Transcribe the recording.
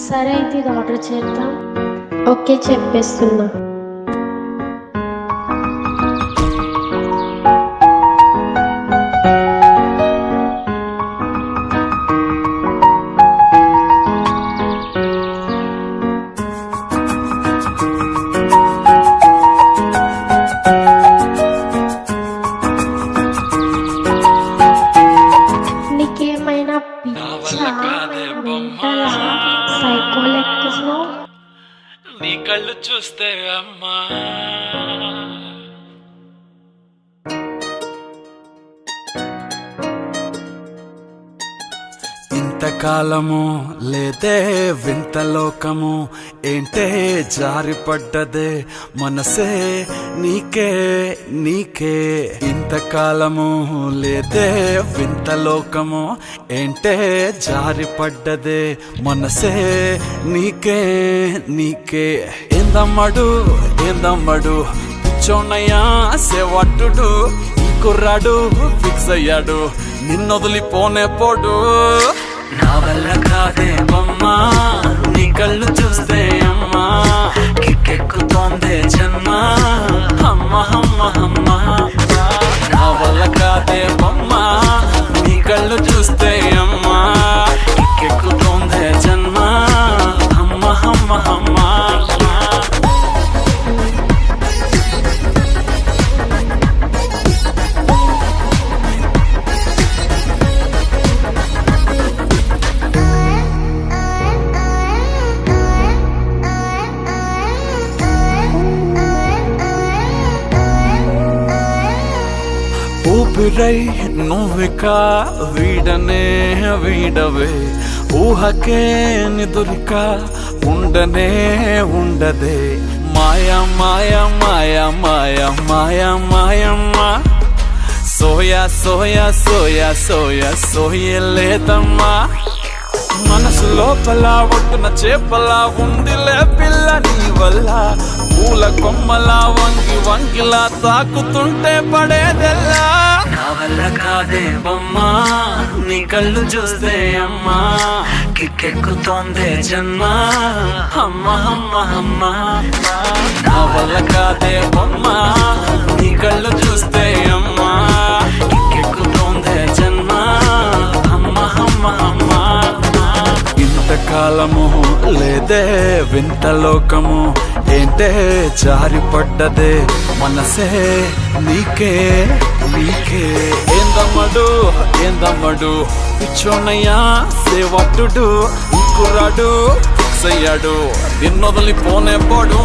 సరే అయితే ఇది ఆర్డర్ చేద్దాం. ఓకే చెప్పేస్తున్నా. నీకేమైనా పిచ్చా? మెంటలా? సైకో లెక్కున్నావు. నీ కళ్ళు చూస్తే అమ్మా ఇంతకాలము లేదే వింత లోకము ఏంటే జారిపడ్డదే మనసే నీకే నీకే. ఇంతకాలము లేదే వింత లోకము ఏంటే జారిపడ్డదే మనసే నీకే నీకే. ఏందమ్మడు ఏందమ్మడు పిచ్చోన్నయ్యా సేవట్టుడు ఈ కుర్రాడు ఫిక్స్ అయ్యాడు నిన్నొదిలిపోనే పోడు. నా వల్ల కాదే బొమ్మా నీ కళ్ళు చూస్తే అమ్మా కిక్కెక్కుతోందే జన్మ అమ్మ అమ్మ అమ్మ. నా వల్ల కాదే బొమ్మా నీ కళ్ళు చూస్తే అమ్మా కిక్కెక్కుతోందే జన్మ అమ్మ అమ్మ అమ్మ. ఊపిరై నువ్విక వీడనే వీడవే ఊహకే నిదురిక ఉండనే ఉండదే. మాయా మాయా మాయా మాయా మాయా మాయమ్మ సోయా సోయా సోయా సోయా సోయలేదమ్మా. మనసు లోపల ఒడ్డున చేపలా ఉందిలే పిల్ల నీ వల్ల పూల కొమ్మలా వంగి వంగిలా తాకుతుంటే పడేదెల్లా. నా వల్ల కాదే బొమ్మా నీ కళ్ళు చూస్తే అమ్మా కిక్కెక్కుతోందే జన్మ అమ్మ అమ్మ అమ్మ. నా వల్ల కాదే బొమ్మా నీ కళ్ళు చూస్తే అమ్మా కిక్కెక్కుతోందే జన్మ అమ్మ అమ్మ అమ్మ. ఇంతకాలము లేదే వింత లోకము ఏంటే జారిపడ్డదే మనసే నీకే నీకే. ఏందమ్మడు ఏందమ్మడు పిచ్చోన్నయ్యా సేవట్టుడు ఈ కుర్రాడు ఫిక్స్ అయ్యాడు నిన్నొదిలిపోనే పోడు.